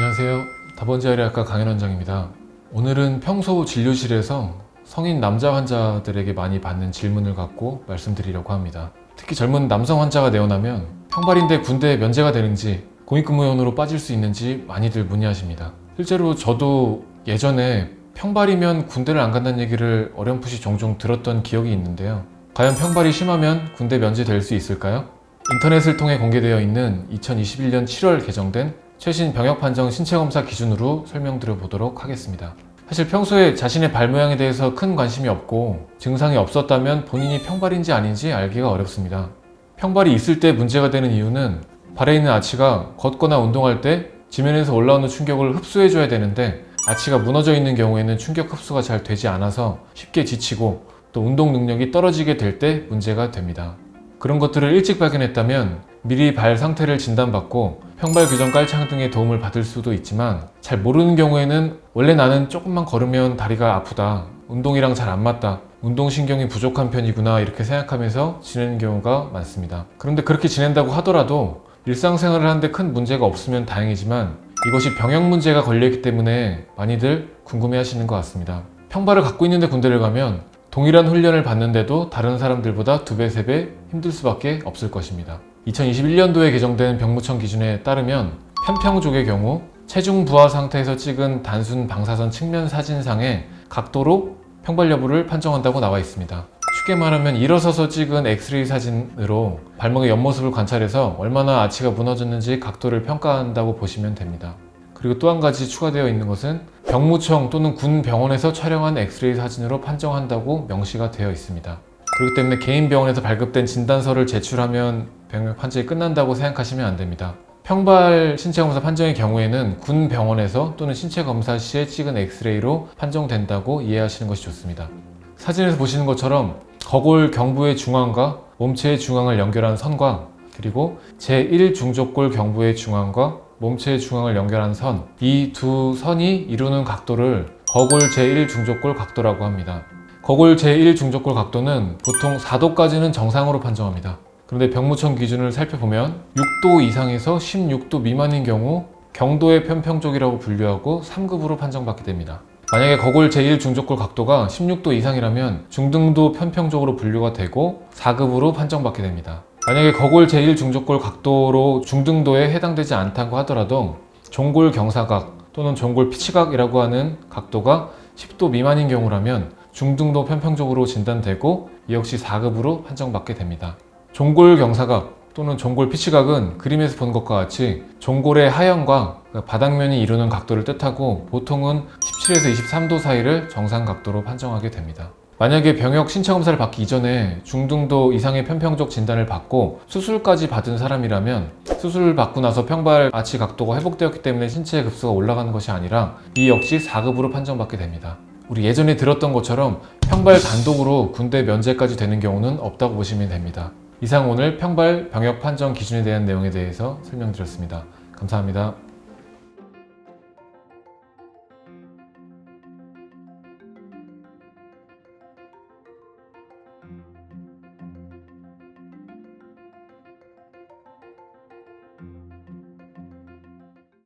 안녕하세요. 다번지아리아과 강현 원장입니다. 오늘은 평소 진료실에서 성인 남자 환자들에게 많이 받는 질문을 갖고 말씀드리려고 합니다. 특히 젊은 남성 환자가 내원하면 평발인데 군대 면제가 되는지, 공익근무요원으로 빠질 수 있는지 많이들 문의하십니다. 실제로 저도 예전에 평발이면 군대를 안 간다는 얘기를 어렴풋이 종종 들었던 기억이 있는데요. 과연 평발이 심하면 군대 면제될 수 있을까요? 인터넷을 통해 공개되어 있는 2021년 7월 개정된 최신 병역판정 신체검사 기준으로 설명드려 보도록 하겠습니다. 사실 평소에 자신의 발 모양에 대해서 큰 관심이 없고 증상이 없었다면 본인이 평발인지 아닌지 알기가 어렵습니다. 평발이 있을 때 문제가 되는 이유는 발에 있는 아치가 걷거나 운동할 때 지면에서 올라오는 충격을 흡수해줘야 되는데 아치가 무너져 있는 경우에는 충격 흡수가 잘 되지 않아서 쉽게 지치고 또 운동 능력이 떨어지게 될 때 문제가 됩니다. 그런 것들을 일찍 발견했다면 미리 발 상태를 진단받고 평발 교정 깔창 등의 도움을 받을 수도 있지만 잘 모르는 경우에는 원래 나는 조금만 걸으면 다리가 아프다, 운동이랑 잘 안 맞다, 운동신경이 부족한 편이구나 이렇게 생각하면서 지내는 경우가 많습니다. 그런데 그렇게 지낸다고 하더라도 일상생활을 하는데 큰 문제가 없으면 다행이지만 이것이 병역 문제가 걸려있기 때문에 많이들 궁금해 하시는 것 같습니다. 평발을 갖고 있는데 군대를 가면 동일한 훈련을 받는데도 다른 사람들보다 2배, 3배 힘들 수밖에 없을 것입니다. 2021년도에 개정된 병무청 기준에 따르면 편평족의 경우 체중 부하 상태에서 찍은 단순 방사선 측면 사진상의 각도로 평발 여부를 판정한다고 나와 있습니다. 쉽게 말하면 일어서서 찍은 엑스레이 사진으로 발목의 옆모습을 관찰해서 얼마나 아치가 무너졌는지 각도를 평가한다고 보시면 됩니다. 그리고 또 한 가지 추가되어 있는 것은 병무청 또는 군 병원에서 촬영한 엑스레이 사진으로 판정한다고 명시가 되어 있습니다. 그렇기 때문에 개인 병원에서 발급된 진단서를 제출하면 병역 판정이 끝난다고 생각하시면 안 됩니다. 평발 신체검사 판정의 경우에는 군 병원에서 또는 신체검사 시에 찍은 엑스레이로 판정된다고 이해하시는 것이 좋습니다. 사진에서 보시는 것처럼 거골 경부의 중앙과 몸체의 중앙을 연결한 선과 그리고 제1중족골 경부의 중앙과 몸체의 중앙을 연결한 선, 이 두 선이 이루는 각도를 거골 제1중족골 각도라고 합니다. 거골 제1중족골 각도는 보통 4도까지는 정상으로 판정합니다. 그런데 병무청 기준을 살펴보면 6도 이상에서 16도 미만인 경우 경도의 편평족이라고 분류하고 3급으로 판정받게 됩니다. 만약에 거골 제1중족골 각도가 16도 이상이라면 중등도 편평족으로 분류가 되고 4급으로 판정받게 됩니다. 만약에 거골 제1중족골 각도로 중등도에 해당되지 않다고 하더라도 종골 경사각 또는 종골 피치각이라고 하는 각도가 10도 미만인 경우라면 중등도 편평족으로 진단되고 이 역시 4급으로 판정받게 됩니다. 종골 경사각 또는 종골 피치각은 그림에서 본 것과 같이 종골의 하형과 바닥면이 이루는 각도를 뜻하고 보통은 17에서 23도 사이를 정상 각도로 판정하게 됩니다. 만약에 병역 신체검사를 받기 이전에 중등도 이상의 편평족 진단을 받고 수술까지 받은 사람이라면 수술을 받고 나서 평발 아치 각도가 회복되었기 때문에 신체 급수가 올라가는 것이 아니라 이 역시 4급으로 판정받게 됩니다. 우리 예전에 들었던 것처럼 평발 단독으로 군대 면제까지 되는 경우는 없다고 보시면 됩니다. 이상 오늘 평발 병역 판정 기준에 대한 내용에 대해서 설명드렸습니다. 감사합니다.